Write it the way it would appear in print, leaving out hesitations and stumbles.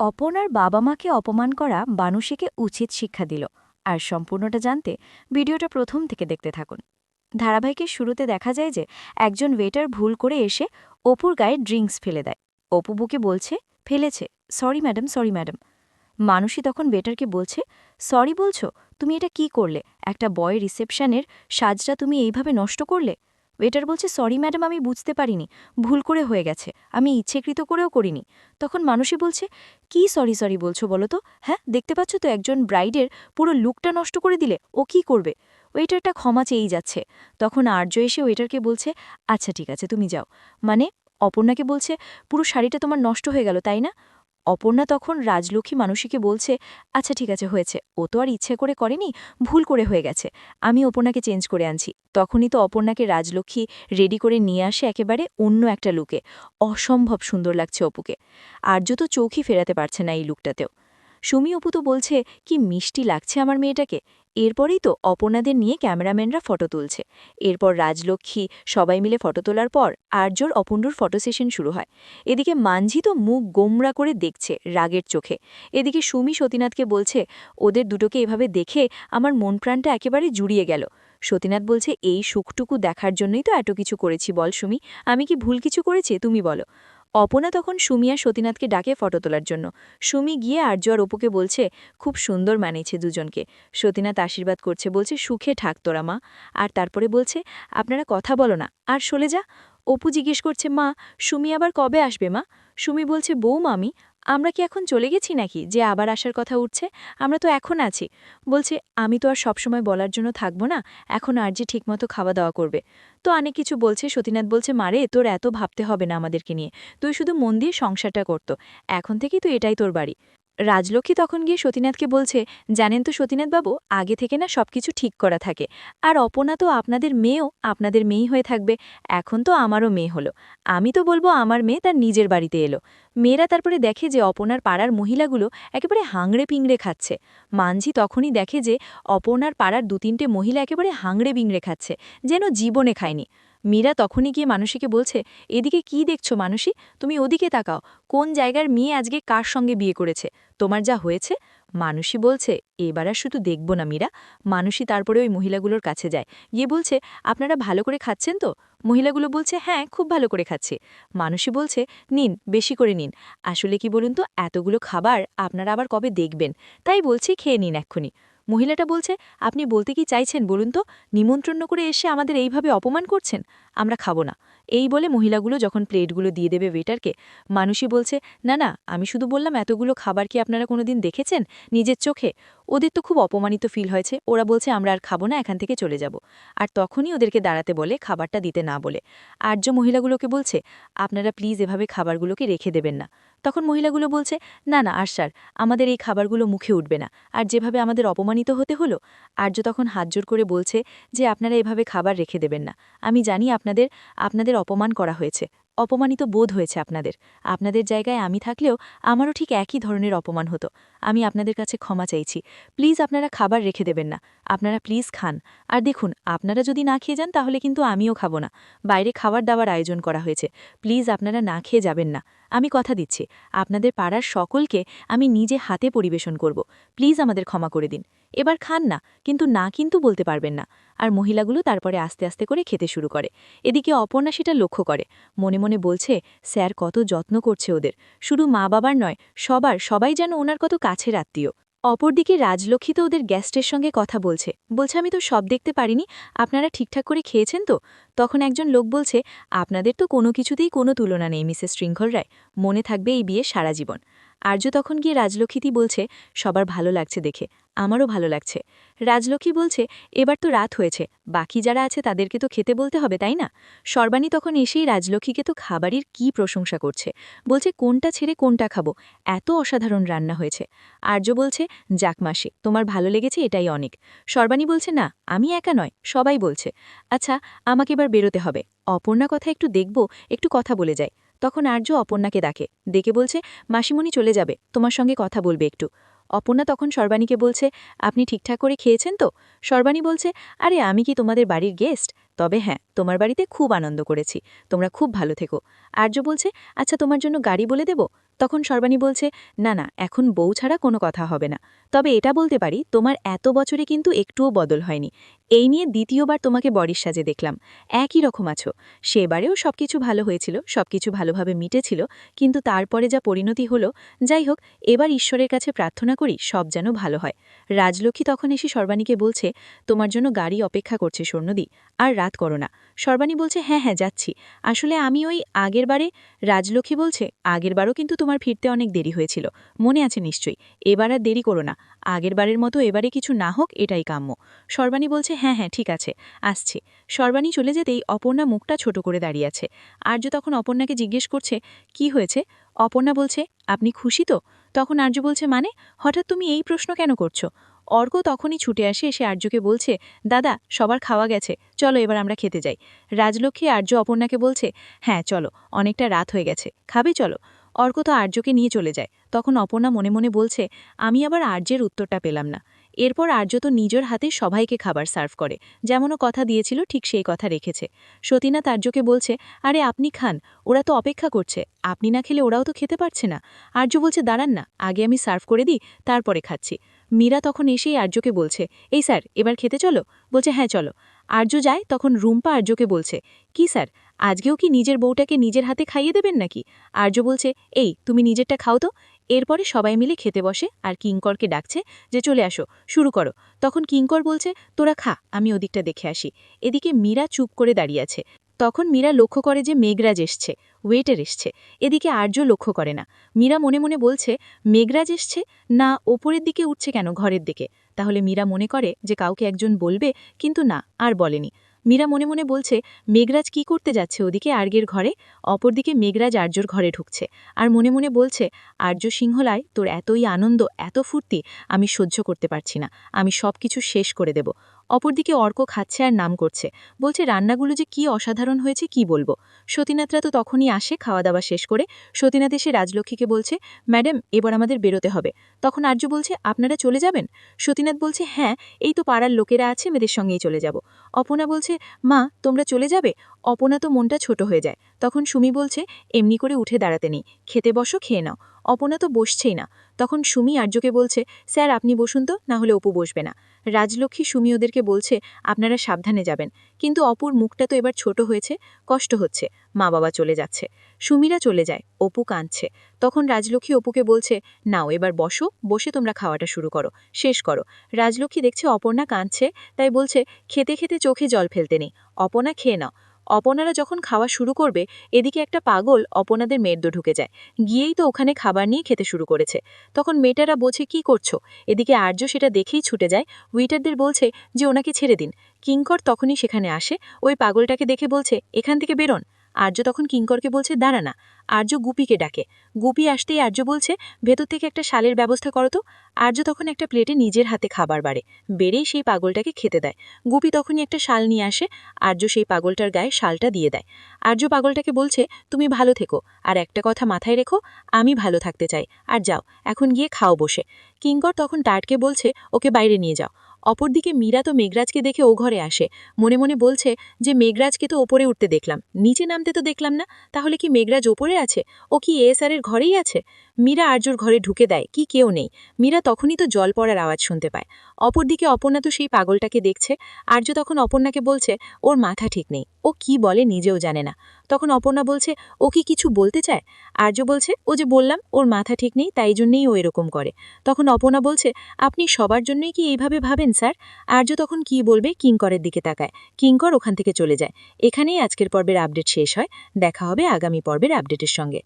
অপর্ণার বাবা মাকে অপমান করা বানুষীকে উচিত শিক্ষা দিল। আর সম্পূর্ণটা জানতে ভিডিওটা প্রথম থেকে দেখতে থাকুন। ধারাবাহিকের শুরুতে দেখা যায় যে একজন ওয়েটার ভুল করে এসে অপুর গায়ে ড্রিঙ্কস ফেলে দেয়। অপু বুকে বলছে ফেলেছে, সরি ম্যাডাম, সরি ম্যাডাম। মানুষই তখন ওয়েটারকে বলছে, সরি বলছো? তুমি এটা কি করলে? একটা বয় রিসেপশনের সাজটা তুমি এইভাবে নষ্ট করলে। ওয়েটার বলছে, সরি ম্যাডাম, আমি বুঝতে পারিনি, ভুল করে হয়ে গেছে, আমি ইচ্ছেকৃত করেও করিনি। তখন মানুষই বলছে, কি সরি সরি বলছো বলো তো? হ্যাঁ, দেখতে পাচ্ছ তো একজন ব্রাইডের পুরো লুকটা নষ্ট করে দিলে, ও কি করবে? ওয়েটারটা ক্ষমা চেয়েই যাচ্ছে। তখন আর্য এসে ওয়েটারকে বলছে, আচ্ছা ঠিক আছে, তুমি যাও। মানে অপর্ণাকে বলছে, পুরো শাড়িটা তোমার নষ্ট হয়ে গেল তাই না? অপর্ণা তখন রাজলক্ষ্মী মানুষীকে বলছে, আচ্ছা ঠিক আছে, হয়েছে, ও তো আর ইচ্ছে করে করেনি, ভুল করে হয়ে গেছে, আমি অপর্ণাকে চেঞ্জ করে আনছি। তখনই তো অপর্ণাকে রাজলক্ষ্মী রেডি করে নিয়ে আসে একেবারে অন্য একটা লুকে। অসম্ভব সুন্দর লাগছে অপুকে। আর্য তো চোখই ফেরাতে পারছে না এই লুকটাতেও। সুমি অপু তো বলছে, কি মিষ্টি লাগছে আমার মেয়েটাকে। এরপরেই তো অপর্ণাদের নিয়ে ক্যামেরাম্যানরা ফটো তুলছে। এরপর রাজলক্ষ্মী সবাই মিলে ফটো তোলার পর আর্যর অপর্ণুর ফটো সেশন শুরু হয়। এদিকে মানঝি তো মুখ গোমরা করে দেখছে রাগের চোখে। এদিকে সুমি সতীনাথকে বলছে, ওদের দুটোকে এভাবে দেখে আমার মন প্রাণটা একেবারে জুড়িয়ে গেল। সতীনাথ বলছে, এই সুখটুকু দেখার জন্যই তো এত কিছু করেছি, বল সুমি, আমি কি ভুল কিছু করেছি তুমি বলো। অপনা তখন সুমি আর সতীনাথকে ডাকে ফটো তোলার জন্য। সুমি গিয়ে আর্য আর অপুকে বলছে, খুব সুন্দর মানিয়েছে দুজনকে। সতীনাথ আশীর্বাদ করছে, বলছে, সুখে থাক তোরা মা। আর তারপরে বলছে, আপনারা কথা বলো না আর চলে যা। অপু জিজ্ঞেস করছে, মা, সুমি আবার কবে আসবে মা? সুমি বলছে, বউ মামি, আমরা কি এখন চলে গেছি নাকি যে আবার আসার কথা উঠছে? আমরা তো এখন আছি। বলছে, আমি তো আর সবসময় বলার জন্য থাকবো না, এখন আর যে ঠিকমতো খাওয়া দাওয়া করবে। তো অনেক কিছু বলছে। সতীনাথ বলছে, মারে, তোর এত ভাবতে হবে না আমাদেরকে নিয়ে, তুই শুধু মন দিয়ে সংসারটা করত, এখন থেকেই তো এটাই তোর বাড়ি। রাজলক্ষ্মী তখন গিয়ে সতীনাথকে বলছে, জানেন তো সতীনাথবাবু, আগে থেকে না সবকিছু ঠিক করা থাকে। আর অপনা তো আপনাদের মেয়েও আপনাদের মেয়েই হয়ে থাকবে। এখন তো আমারও মেয়ে হলো, আমি তো বলবো আমার মেয়ে তার নিজের বাড়িতে এলো। মেয়েরা তারপরে দেখে যে অপনার পাড়ার মহিলাগুলো একেবারে হাংড়ে পিংড়ে খাচ্ছে। মানঝি তখনই দেখে যে অপনার পাড়ার ২-৩টে মহিলা একেবারে হাংড়ে বিংড়ে খাচ্ছে, যেন জীবনে খায়নি। মীরা তখনই গিয়ে মানুষীকে বলছে, এদিকে কি দেখছো মানুষী, তুমি ওদিকে তাকাও, কোন জায়গার মেয়ে আজকে কার সঙ্গে বিয়ে করেছে, তোমার যা হয়েছে। মানুষী বলছে, এবার আর শুধু দেখব না মীরা। মানুষী তারপরে ওই মহিলাগুলোর কাছে যায়, গিয়ে বলছে, আপনারা ভালো করে খাচ্ছেন তো? মহিলাগুলো বলছে, হ্যাঁ, খুব ভালো করে খাচ্ছি। মানুষী বলছে, নিন, বেশি করে নিন। আসলে কি বলুন তো, এতগুলো খাবার আপনারা আবার কবে দেখবেন, তাই বলছি খেয়ে নিন এক্ষুনি। মহিলাটা বলছে, আপনি বলতে কি চাইছেন বলুন তো? নিমন্ত্রণ করে এসে আমাদের এইভাবে অপমান করছেন, আমরা খাবো না। এই বলে মহিলাগুলো যখন প্লেটগুলো দিয়ে দেবে ওয়েটারকে, মানুষই বলছে, না না, আমি শুধু বললাম, এতগুলো খাবার কি আপনারা কোনোদিন দেখেছেন নিজের চোখে? ওদের তো খুব অপমানিত ফিল হয়েছে, ওরা বলছে, আমরা আর খাবো না, এখান থেকে চলে যাব। আর তখনই ওদেরকে দাঁড়াতে বলে, খাবারটা দিতে না বলে। আর্য মহিলাগুলোকে বলছে, আপনারা প্লিজ এভাবে খাবারগুলোকে রেখে দেবেন না। তখন মহিলাগুলো বলছে, না না আর স্যার, আমাদের এই খাবারগুলো মুখে উঠবে না, আর যেভাবে আমাদের অপমানিত হতে হলো। আর্য তখন হাত জোর করে বলছে যে, আপনারা এভাবে খাবার রেখে দেবেন না। আমি জানি আপনাদের আপনাদের অপমান করা হয়েছে, অপমানিত বোধ হয়েছে আপনাদের। আপনাদের জায়গায় আমি থাকলেও আমারও ঠিক একই ধরনের অপমান হতো। আমি আপনাদের কাছে ক্ষমা চাইছি, প্লিজ আপনারা খাবার রেখে দেবেন না, আপনারা প্লিজ খান। আর দেখুন, আপনারা যদি না খেয়ে যান তাহলে কিন্তু আমিও খাবো না, বাইরে খাবার দাবার আয়োজন করা হয়েছে, প্লিজ আপনারা না খেয়ে যাবেন না। আমি কথা দিচ্ছি, আপনাদের পাড়ার সকলকে আমি নিজে হাতে পরিবেশন করব, প্লিজ আমাদের ক্ষমা করে দিন। এবার খান না, কিন্তু না কিন্তু বলতে পারবেন না। আর মহিলাগুলো তারপরে আস্তে আস্তে করে খেতে শুরু করে। এদিকে অপর্ণা সেটা লক্ষ্য করে, মনে মনে বলছে, স্যার কত যত্ন করছে ওদের, শুধু মা বাবার নয়, সবাই যেন ওনার কত কাছের আত্মীয়। অপরদিকে রাজলক্ষ্মী তো ওদের গেস্টের সঙ্গে কথা বলছে, আমি তো সব দেখতে পারিনি, আপনারা ঠিকঠাক করে খেয়েছেন তো? তখন একজন লোক বলছে, আপনাদের তো কোনো কিছুতেই কোনো তুলনা নেই মিসেস শৃঙ্খল রায়, মনে থাকবে এই বিয়ে সারা জীবন। আর্য তখন গিয়ে রাজলক্ষ্মী বলছে, সবার ভালো লাগছে দেখে, আমারও ভালো লাগছে। রাজলক্ষ্মী বলছে, এবার তো রাত হয়েছে, বাকি যারা আছে তাদেরকে তো খেতে বলতে হবে তাই না? সর্বাণী তখন এসেই রাজলক্ষ্মীকে তো খাবারের কি প্রশংসা করছে, বলছে, কোনটা ছেড়ে কোনটা খাবো, এত অসাধারণ রান্না হয়েছে। আর্য বলছে, যাক মাসি, তোমার ভালো লেগেছে এটাই অনেক। সর্বাণী বলছে, না, আমি একা নয়, সবাই বলছে। আচ্ছা, আমাকে এবার বেরোতে হবে, অপর্ণা কথা একটু দেখব, একটু কথা বলে যাই। তখন আর্য অপর্ণাকে ডেকে বলছে, মাসিমণি চলে যাবে, তোমার সঙ্গে কথা বলবে একটু। অপর্ণা তখন সর্বাণীকে বলছে, আপনি ঠিকঠাক করে খেয়েছেন তো? সর্বাণী বলছে, আরে আমি কি তোমাদের বাড়ির গেস্ট? তবে হ্যাঁ, তোমার বাড়িতে খুব আনন্দ করেছি, তোমরা খুব ভালো থেকো। আর্য বলছে, আচ্ছা তোমার জন্য গাড়ি বলে দেব? তখন সর্বাণী বলছে, না না, এখন বউ ছাড়া কোনো কথা হবে না। তবে এটা বলতে পারি, তোমার এত বছরে কিন্তু একটুও বদল হয়নি। এই নিয়ে দ্বিতীয়বার তোমাকে বরের সাজে দেখলাম, একই রকম আছো। সেবারেও সবকিছু ভালো হয়েছিল, সবকিছু ভালোভাবে মিটেছিল, কিন্তু তারপরে যা পরিণতি হলো। যাই হোক, এবার ঈশ্বরের কাছে প্রার্থনা করি সব যেন ভালো হয়। রাজলক্ষ্মী তখন এসে সর্বাণীকে বলছে, তোমার জন্য গাড়ি অপেক্ষা করছে স্বর্ণদি, আর রাত করো না। সর্বাণী বলছে, হ্যাঁ হ্যাঁ যাচ্ছি। আসলে আমি ওই আগেরবারে। রাজলক্ষ্মী বলছে, আগেরবারও কিন্তু তোমার ফিরতে অনেক দেরি হয়েছিল, মনে আছে নিশ্চয়ই। এবার আর দেরি করো না, আগেরবারের মতো এবারে কিছু না হোক, এটাই কাম্য। সর্বাণী বলছে, হ্যাঁ হ্যাঁ ঠিক আছে, আসছি। সর্বাণী চলে যেতেই অপর্ণা মুখটা ছোট করে দাঁড়িয়ে আছে। আর্য তখন অপর্ণাকে জিজ্ঞেস করছে, কি হয়েছে? অপর্ণা বলছে, আপনি খুশি তো? তখন আর্য বলছে, মানে হঠাৎ তুমি এই প্রশ্ন কেন করছো? অর্ক তখনই ছুটে আসে, এসে আর্যকে বলছে, দাদা সবার খাওয়া গেছে, চলো এবার আমরা খেতে যাই। রাজলক্ষ্মী আর্য অপর্ণাকে বলছে, হ্যাঁ চলো, অনেকটা রাত হয়ে গেছে, খাবে চলো। অর্ক তো আর্যকে নিয়ে চলে যায়। তখন অপর্ণা মনে মনে বলছে, আমি আবার আর্যের উত্তরটা পেলাম না। এরপর আর্য তো নিজের হাতে সবাইকে খাবার সার্ভ করে, যেমনও কথা দিয়েছিল ঠিক সেই কথা রেখেছে। সতীনাথ আর্যকে বলছে, আরে আপনি খান, ওরা তো অপেক্ষা করছে, আপনি না খেলে ওরাও তো খেতে পারছে না। আর্য বলছে, দাঁড়ান না, আগে আমি সার্ভ করে দিই, তারপরে খাচ্ছি। মীরা তখন এসেই আর্যকে বলছে, এই স্যার এবার খেতে চলো। বলছে, হ্যাঁ চলো। আর্য যায়, তখন রুম্পা আর্যকে বলছে, কি স্যার, আজকেও কি নিজের বউটাকে নিজের হাতে খাইয়ে দেবেন নাকি? আর্য বলছে, এই তুমি নিজেরটা খাও তো। এরপরে সবাই মিলে খেতে বসে, আর কিঙ্করকে ডাকছে যে চলে আসো, শুরু করো। তখন কিঙ্কর বলছে, তোরা খা, আমি ওদিকটা দেখে আসি। এদিকে মীরা চুপ করে দাঁড়িয়ে আছে। তখন মীরা লক্ষ্য করে যে মেঘরাজ এসছে, ওয়েটার এসছে। এদিকে আর্য লক্ষ্য করে না। মীরা মনে মনে বলছে, মেঘরাজ এসছে না ওপরের দিকে উঠছে কেন ঘরের দিকে? তাহলে মীরা মনে করে যে কাউকে একজন বলবে, কিন্তু না, আর বলেনি। মীরা মনে মনে বলছে, মেঘরাজ কি করতে যাচ্ছে ওদিকে আর্যের ঘরে? অপরদিকে মেঘরাজ আর্যর ঘরে ঢুকছে, আর মনে মনে বলছে, আর্য সিংহলায় তোর এতই আনন্দ, এত ফুর্তি, আমি সহ্য করতে পারছি না, আমি সব কিছু শেষ করে দেব। অপরদিকে অর্ক খাচ্ছে আর নাম করছে, বলছে রান্নাগুলো যে কি অসাধারণ হয়েছে কি বলবো। সতীনাথরা তো তখনই আসে খাওয়া দাওয়া শেষ করে। সতীনাথ এসে রাজলক্ষ্মীকে বলছে, ম্যাডাম এবার আমাদের বেরোতে হবে। তখন আর্য বলছে, আপনারা চলে যাবেন? সতীনাথ বলছে, হ্যাঁ, এই তো পাড়ার লোকেরা আছে, মেয়েদের সঙ্গেই চলে যাব। অপনা বলছে, মা তোমরা চলে যাবে? অপনা তো মনটা ছোট হয়ে যায়। তখন সুমি বলছে, এমনি করে উঠে দাঁড়াতে নেই, খেতে বসো, খেয়ে নাও। অপনা তো বসছেই না। তখন সুমি আর্যকে বলছে, স্যার আপনি বসুন তো, না হলে অপু বসবে না। রাজলক্ষ্মী সুমি ওদেরকে বলছে, আপনারা সাবধানে যাবেন। কিন্তু অপুর মুখটা তো এবার ছোট হয়েছে, কষ্ট হচ্ছে, মা বাবা চলে যাচ্ছে। সুমিরা চলে যায়, অপু কাঁদছে। তখন রাজলক্ষ্মী অপুকে বলছে, নাও এবার বসো, বসে তোমরা খাওয়াটা শুরু করো, শেষ করো। রাজলক্ষ্মী দেখছে অপর্ণা কাঁদছে, তাই বলছে, খেতে খেতে চোখে জল ফেলতে নেই, অপনা খেয়ে নাও। অপনারা যখন খাওয়া শুরু করবে, এদিকে একটা পাগল অপনাদের মেয়ের ঢুকে যায়, গিয়েই তো ওখানে খাবার নিয়ে খেতে শুরু করেছে। তখন মেয়েটারা বোঝে কি করছো। এদিকে আর্য সেটা দেখেই ছুটে যায়, ওয়েটারদের বলছে যে ওনাকে ছেড়ে দিন। কিঙ্কর তখনই সেখানে আসে, ওই পাগলটাকে দেখে বলছে, এখান থেকে বেরোন। আর্য তখন কিঙ্করকে বলছে, দাঁড়া না। আর্য গুপিকে ডাকে। গুপি আসতেই আর্য বলছে, ভেতর থেকে একটা শালের ব্যবস্থা করো তো। আর্য তখন একটা প্লেটে নিজের হাতে খাবার বাড়ে, বেড়েই সেই পাগলটাকে খেতে দেয়। গুপি তখনই একটা শাল নিয়ে আসে, আর্য সেই পাগলটার গায়ে শালটা দিয়ে দেয়। আর্য পাগলটাকে বলছে, তুমি ভালো থেকো, আর একটা কথা মাথায় রেখো, আমি ভালো থাকতে চাই, আর যাও এখন গিয়ে খাও বসে। কিঙ্কর তখন টাটকে বলছে, ওকে বাইরে নিয়ে যাও। অপরদিকে মীরা তো মেঘরাজকে দেখে ও ঘরে আসে, মনে মনে বলছে যে মেঘরাজকে তো ওপরে উঠতে দেখলাম, নিচে নামতে তো দেখলাম না, তাহলে কি মেঘরাজ ওপরে আছে? ও কি এসআরের ঘরেই আছে? মীরা আর্যর ঘরে ঢুকে দেয়, কি কেউ নেই। মীরা তখনই তো জল পড়ার আওয়াজ শুনতে পায়। অপরদিকে অপর্ণা তো সেই পাগলটাকে দেখছে। আর্য তখন অপর্ণাকে বলছে, ওর মাথা ঠিক নেই, ও কি বলে নিজেও জানে না। তখন অপর্ণা বলছে, ও কি কিছু বলতে চায়? আর্য বলছে, ও যে বললাম ওর মাথা ঠিক নেই, তাই জন্যেই ও এরকম করে। তখন অপর্ণা বলছে, আপনি সবার জন্যই কি এইভাবে ভাবেন স্যার? আর্য তখন কি বলবে, কিঙ্করের দিকে তাকায়। কিঙ্কর ওখান থেকে চলে যায়। এখানেই আজকের পর্বের আপডেট শেষ হয়। দেখা হবে আগামী পর্বের আপডেটের সঙ্গে।